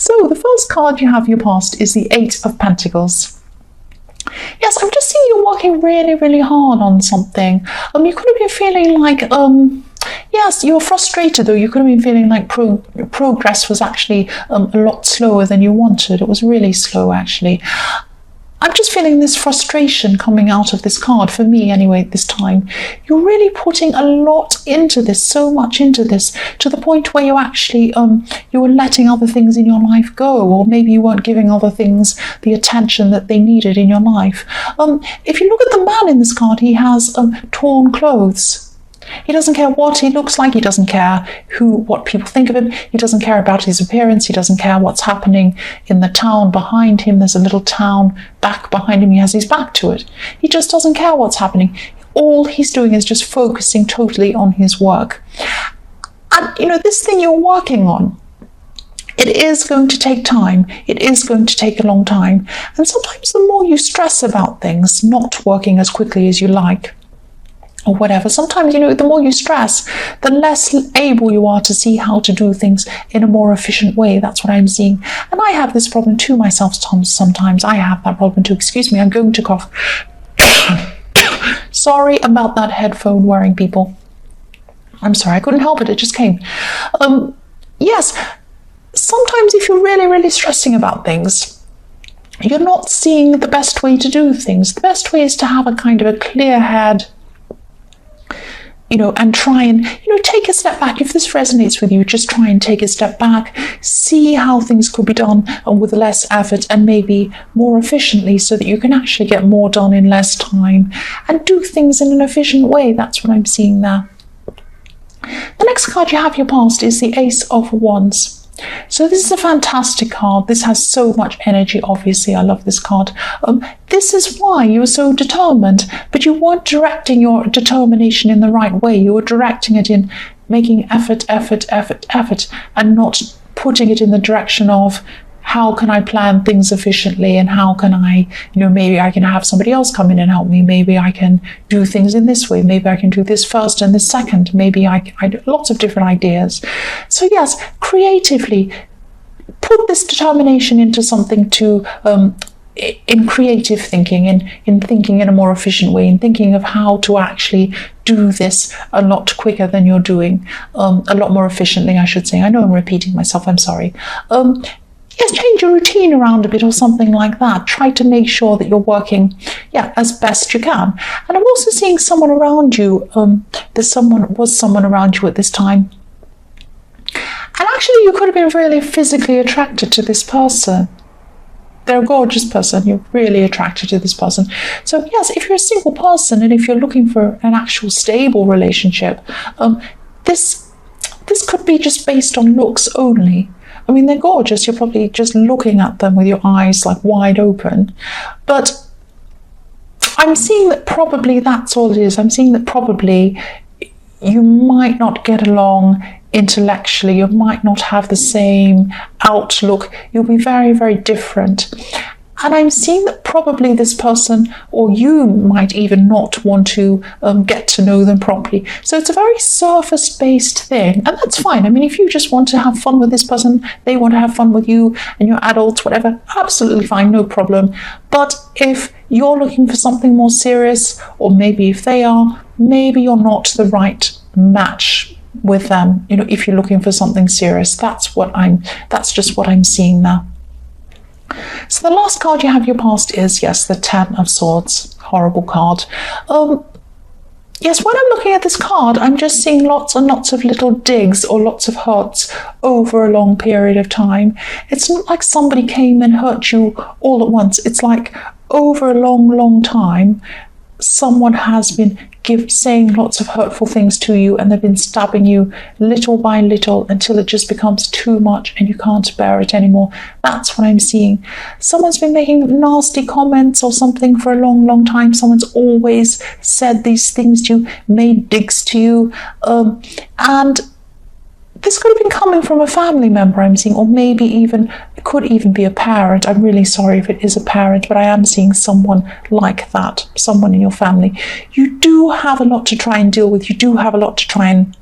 So the first card you have your past is the Eight of Pentacles. Yes, I'm just seeing you're working really, really hard on something. You could have been feeling like, yes, you're frustrated, though. You could have been feeling like progress was actually a lot slower than you wanted. It was really slow, actually. I'm just feeling this frustration coming out of this card, for me anyway, this time. You're really putting a lot into this, so much into this, to the point where you actually, you were letting other things in your life go, or maybe you weren't giving other things the attention that they needed in your life. If you look at the man in this card, he has torn clothes. He doesn't care what he looks like. He doesn't care what people think of him. He doesn't care about his appearance. He doesn't care what's happening in the town behind him. There's a little town back behind him. He has his back to it. He just doesn't care what's happening. All he's doing is just focusing totally on his work. And, this thing you're working on, it is going to take time. It is going to take a long time. And sometimes the more you stress about things not working as quickly as you like, or whatever, sometimes, the more you stress, the less able you are to see how to do things in a more efficient way. That's what I'm seeing. And I have this problem too myself sometimes. I have that problem too. Excuse me, I'm going to cough. Sorry about that headphone wearing, people. I'm sorry, I couldn't help it. It just came. Yes, sometimes if you're really, really stressing about things, you're not seeing the best way to do things. The best way is to have a kind of a clear head, and try and, take a step back. If this resonates with you, just try and take a step back, see how things could be done with less effort and maybe more efficiently, so that you can actually get more done in less time and do things in an efficient way. That's what I'm seeing there. The next card you have your past is the Ace of Wands. So this is a fantastic card. This has so much energy, obviously. I love this card. This is why you were so determined, but you weren't directing your determination in the right way. You were directing it in making effort, and not putting it in the direction of, how can I plan things efficiently, and how can I, maybe I can have somebody else come in and help me. Maybe I can do things in this way. Maybe I can do this first and this second. Maybe I do lots of different ideas. So yes, creatively put this determination into something to, in creative thinking, in thinking in a more efficient way, in thinking of how to actually do this a lot quicker than you're doing, a lot more efficiently, I should say. I know I'm repeating myself, I'm sorry. Yes, change your routine around a bit or something like that. Try to make sure that you're working, as best you can. And I'm also seeing someone around you. Was someone around you at this time. And actually, you could have been really physically attracted to this person. They're a gorgeous person. You're really attracted to this person. So yes, if you're a single person and if you're looking for an actual stable relationship, this could be just based on looks only. I mean, they're gorgeous. You're probably just looking at them with your eyes like wide open. But I'm seeing that probably that's all it is. I'm seeing that probably you might not get along intellectually. You might not have the same outlook. You'll be very, very different. And I'm seeing that probably this person, or you might even not want to get to know them properly. So it's a very surface-based thing, and that's fine. I mean, if you just want to have fun with this person, they want to have fun with you, and you're adults, whatever, absolutely fine, no problem. But if you're looking for something more serious, or maybe if they are, maybe you're not the right match with them. If you're looking for something serious, that's just what I'm seeing now. So the last card you have your past is, yes, the Ten of Swords. Horrible card. Yes, when I'm looking at this card, I'm just seeing lots and lots of little digs or lots of hurts over a long period of time. It's not like somebody came and hurt you all at once. It's like over a long, long time, someone has been saying lots of hurtful things to you, and they've been stabbing you little by little until it just becomes too much and you can't bear it anymore. That's what I'm seeing. Someone's been making nasty comments or something for a long, long time. Someone's always said these things to you, made digs to you, and this could have been coming from a family member, I'm seeing, or maybe even, it could even be a parent. I'm really sorry if it is a parent, but I am seeing someone like that, someone in your family. You do have a lot to try and deal with. You do have a lot to try and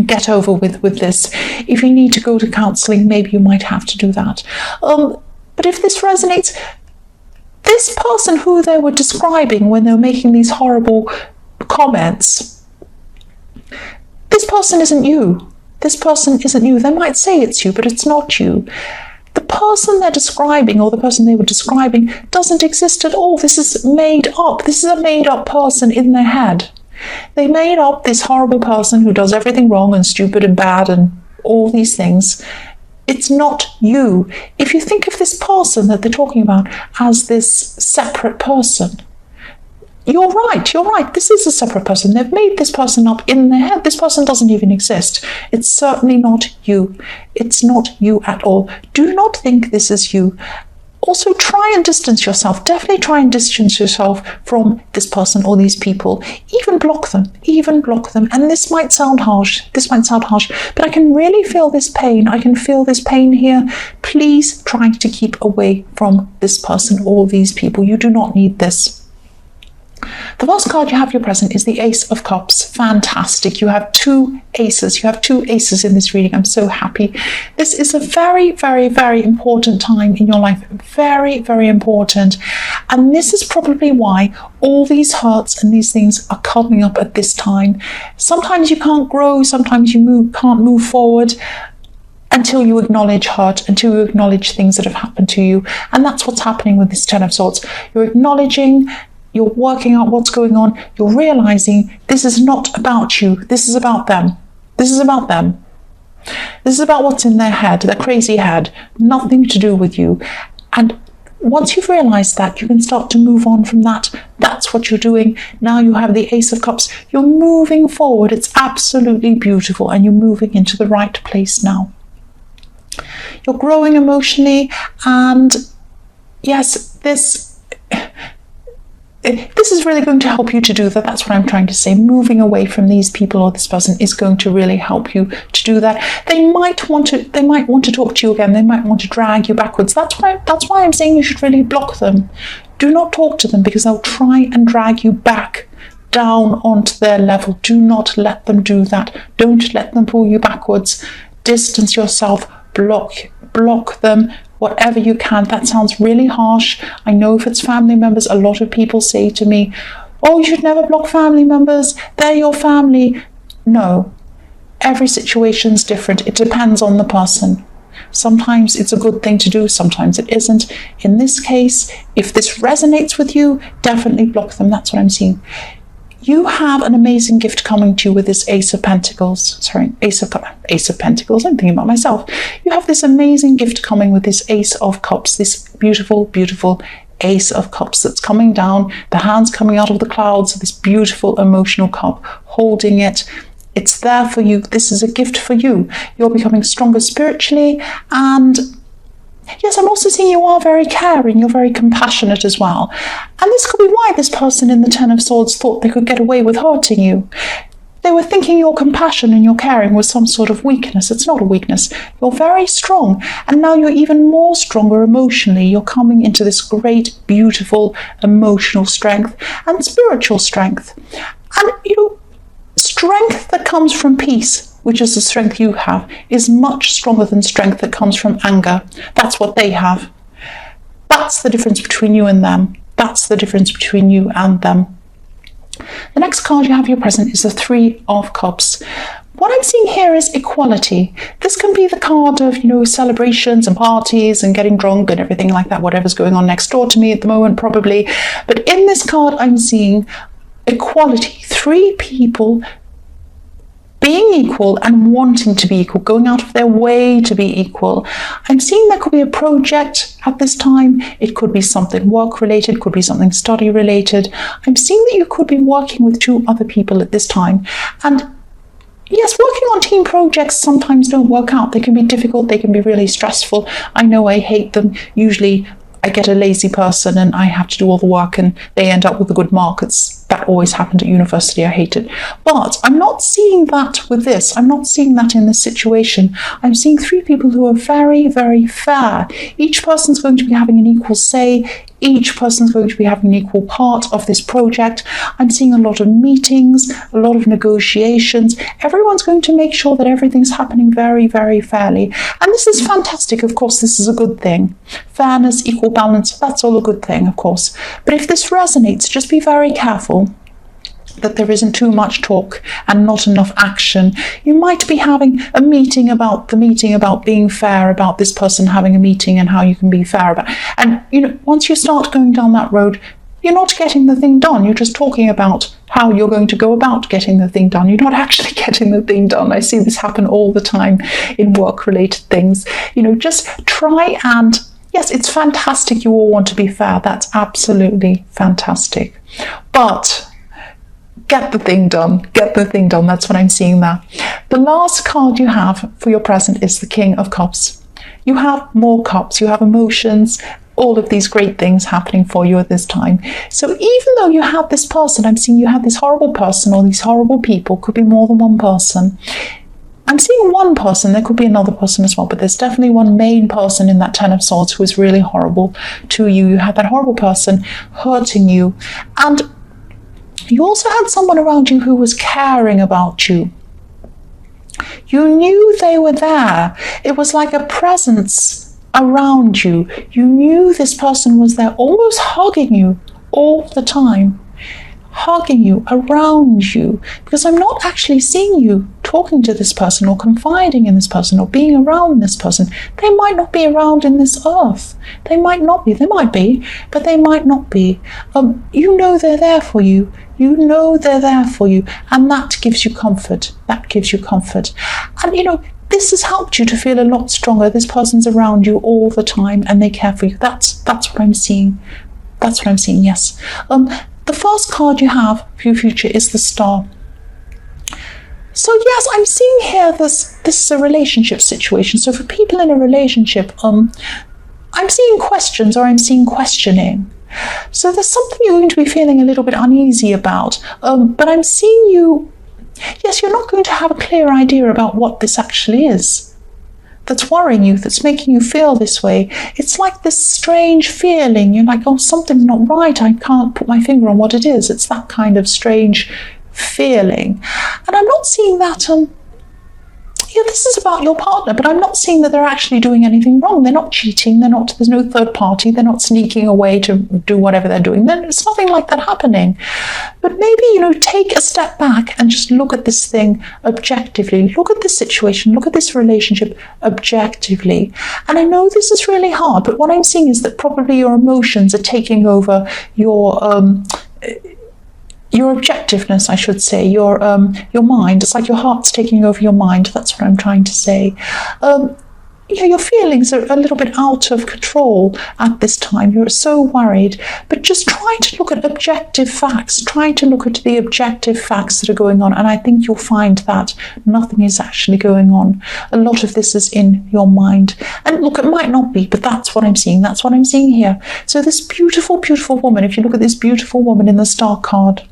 get over with this. If you need to go to counselling, maybe you might have to do that. But if this resonates, this person who they were describing when they were making these horrible comments, this person isn't you. This person isn't you. They might say it's you, but it's not you. The person they're describing, or the person they were describing, doesn't exist at all. This is made up. This is a made-up person in their head. They made up this horrible person who does everything wrong and stupid and bad and all these things. It's not you. If you think of this person that they're talking about as this separate person, you're right. This is a separate person. They've made this person up in their head. This person doesn't even exist. It's certainly not you. It's not you at all. Do not think this is you. Also, try and distance yourself. Definitely try and distance yourself from this person or these people. Even block them. And this might sound harsh. But I can really feel this pain. I can feel this pain here. Please try to keep away from this person or these people. You do not need this. The last card you have your present is the Ace of Cups. Fantastic. You have two aces. In this reading. I'm so happy. This is a very, very, very important time in your life. Very, very important. And this is probably why all these hurts and these things are coming up at this time. Sometimes you can't grow. Sometimes you can't move forward until you acknowledge hurt, until you acknowledge things that have happened to you. And that's what's happening with this Ten of Swords. You're acknowledging, you're working out what's going on, you're realizing this is not about you, this is about them. This is about what's in their head, their crazy head, nothing to do with you. And once you've realized that, you can start to move on from that. That's what you're doing. Now you have the Ace of Cups. You're moving forward. It's absolutely beautiful, and you're moving into the right place now. You're growing emotionally, and yes, this is really going to help you to do that. That's what I'm trying to say. Moving away from these people or this person is going to really help you to do that. They might want to talk to you again. They might want to drag you backwards. That's why I'm saying you should really block them. Do not talk to them, because they'll try and drag you back down onto their level. Do not let them do that. Don't let them pull you backwards. Distance yourself. Block them. Whatever you can. That sounds really harsh. I know if it's family members, a lot of people say to me, oh, you should never block family members. They're your family. No. Every situation's different. It depends on the person. Sometimes it's a good thing to do. Sometimes it isn't. In this case, if this resonates with you, definitely block them. That's what I'm seeing. You have an amazing gift coming to you with this Ace of Pentacles. Ace of Pentacles. I'm thinking about myself. You have this amazing gift coming with this Ace of Cups. This beautiful, beautiful Ace of Cups that's coming down. The hands coming out of the clouds. This beautiful emotional cup. Holding it. It's there for you. This is a gift for you. You're becoming stronger spiritually, and yes, I'm also seeing you are very caring, you're very compassionate as well. And this could be why this person in the Ten of Swords thought they could get away with hurting you. They were thinking your compassion and your caring was some sort of weakness. It's not a weakness. You're very strong. And now you're even more stronger emotionally. You're coming into this great, beautiful emotional strength and spiritual strength. And, strength that comes from peace, which is the strength you have, is much stronger than strength that comes from anger. That's what they have. That's the difference between you and them. That's the difference between you and them. The next card you have your present is the Three of Cups. What I'm seeing here is equality. This can be the card of, celebrations and parties and getting drunk and everything like that, whatever's going on next door to me at the moment, probably. But in this card, I'm seeing equality. Three people being equal and wanting to be equal, going out of their way to be equal. I'm seeing there could be a project at this time. It could be something work related, could be something study related. I'm seeing that you could be working with two other people at this time. And yes, working on team projects sometimes don't work out. They can be difficult, they can be really stressful. I know I hate them. Usually I get a lazy person and I have to do all the work and they end up with a good mark. That always happened at university. I hate it. But I'm not seeing that with this. I'm not seeing that in this situation. I'm seeing three people who are very, very fair. Each person's going to be having an equal say Each person's going to be having an equal part of this project. I'm seeing a lot of meetings, a lot of negotiations. Everyone's going to make sure that everything's happening very, very fairly. And this is fantastic. Of course, this is a good thing. Fairness, equal balance, that's all a good thing, of course. But if this resonates, just be very careful that there isn't too much talk and not enough action. You might be having a meeting about being fair, about this person having a meeting and how you can be fair about. And once you start going down that road, you're not getting the thing done. You're just talking about how you're going to go about getting the thing done. You're not actually getting the thing done. I see this happen all the time in work-related things. Just try and, yes, it's fantastic you all want to be fair. That's absolutely fantastic. But get the thing done. Get the thing done. That's what I'm seeing there. The last card you have for your present is the King of Cups. You have more cups. You have emotions, all of these great things happening for you at this time. So even though you have this person, I'm seeing you have this horrible person or these horrible people, could be more than one person. I'm seeing one person, there could be another person as well, but there's definitely one main person in that Ten of Swords who is really horrible to you. You have that horrible person hurting you. And you also had someone around you who was caring about you. You knew they were there. It was like a presence around you. You knew this person was there, almost hugging you all the time. Hugging you, around you, because I'm not actually seeing you talking to this person or confiding in this person or being around this person. They might not be around in this earth. They might not be. They might be, but they might not be. You know they're there for you. You know they're there for you, and that gives you comfort. That gives you comfort. And this has helped you to feel a lot stronger. This person's around you all the time and they care for you. That's what I'm seeing. That's what I'm seeing, yes. The first card you have for your future is the Star. So yes, I'm seeing here this is a relationship situation. So for people in a relationship, I'm seeing questions or I'm seeing questioning. So there's something you're going to be feeling a little bit uneasy about. But I'm seeing you, yes, you're not going to have a clear idea about what this actually is that's worrying you, that's making you feel this way. It's like this strange feeling. You're like, oh, something's not right. I can't put my finger on what it is. It's that kind of strange feeling. And I'm not seeing that, this is about your partner, but I'm not seeing that they're actually doing anything wrong. They're not cheating. There's no third party. They're not sneaking away to do whatever they're doing. There's nothing like that happening. But maybe, take a step back and just look at this thing objectively. Look at this situation. Look at this relationship objectively. And I know this is really hard, but what I'm seeing is that probably your emotions are taking over your objectiveness, I should say, your mind. It's like your heart's taking over your mind. That's what I'm trying to say. Your feelings are a little bit out of control at this time. You're so worried, but just try to look at objective facts. Try to look at the objective facts that are going on, and I think you'll find that nothing is actually going on. A lot of this is in your mind. And look, it might not be, but that's what I'm seeing. That's what I'm seeing here. So this beautiful, beautiful woman, if you look at this beautiful woman in the Star card,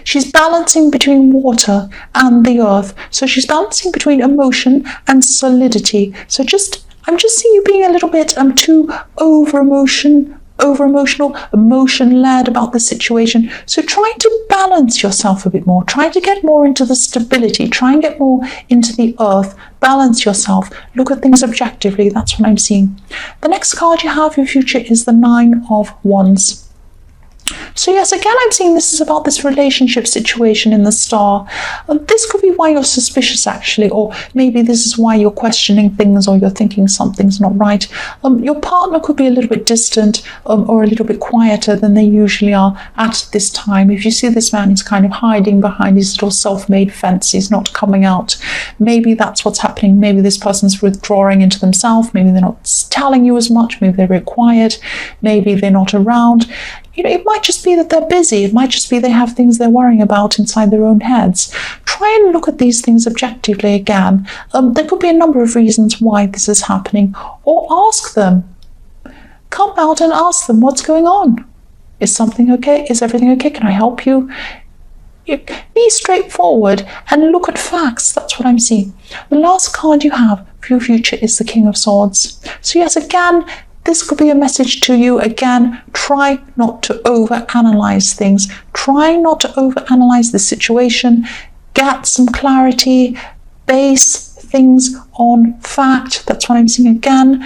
she's balancing between water and the earth. So she's balancing between emotion and solidity. So I'm just seeing you being a little bit too over-emotional, emotion-led about the situation. So try to balance yourself a bit more. Try to get more into the stability. Try and get more into the earth. Balance yourself. Look at things objectively. That's what I'm seeing. The next card you have for your future is the Nine of Wands. So yes, again, I'm seeing this is about this relationship situation in the Star. This could be why you're suspicious, actually, or maybe this is why you're questioning things or you're thinking something's not right. Your partner could be a little bit distant or a little bit quieter than they usually are at this time. If you see this man, he's kind of hiding behind his little self-made fence. He's not coming out. Maybe that's what's happening. Maybe this person's withdrawing into themselves. Maybe they're not telling you as much. Maybe they're very quiet. Maybe they're not around. It might just be that they're busy. It might just be they have things they're worrying about inside their own heads. Try and look at these things objectively again. There could be a number of reasons why this is happening. Or ask them. Come out and ask them what's going on. Is something okay? Is everything okay? Can I help you? Be straightforward and look at facts. That's what I'm seeing. The last card you have for your future is the King of Swords. So yes, again, this could be a message to you. Again, try not to overanalyze things. Try not to overanalyze the situation. Get some clarity. Base things on fact. That's what I'm seeing again.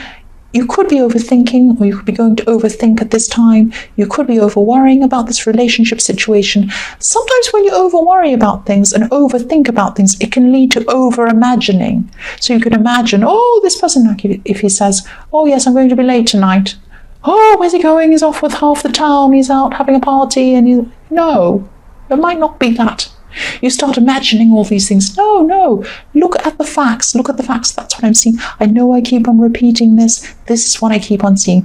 You could be overthinking, or you could be going to overthink at this time. You could be over worrying about this relationship situation. Sometimes when you over worry about things and overthink about things, it can lead to over imagining. So you could imagine, oh, this person, like if he says, oh yes, I'm going to be late tonight. Oh, where's he going? He's off with half the town. He's out having a party. And no, it might not be that. You start imagining all these things. No, look at the facts. Look at the facts. That's what I'm seeing. I know I keep on repeating this. This is what I keep on seeing.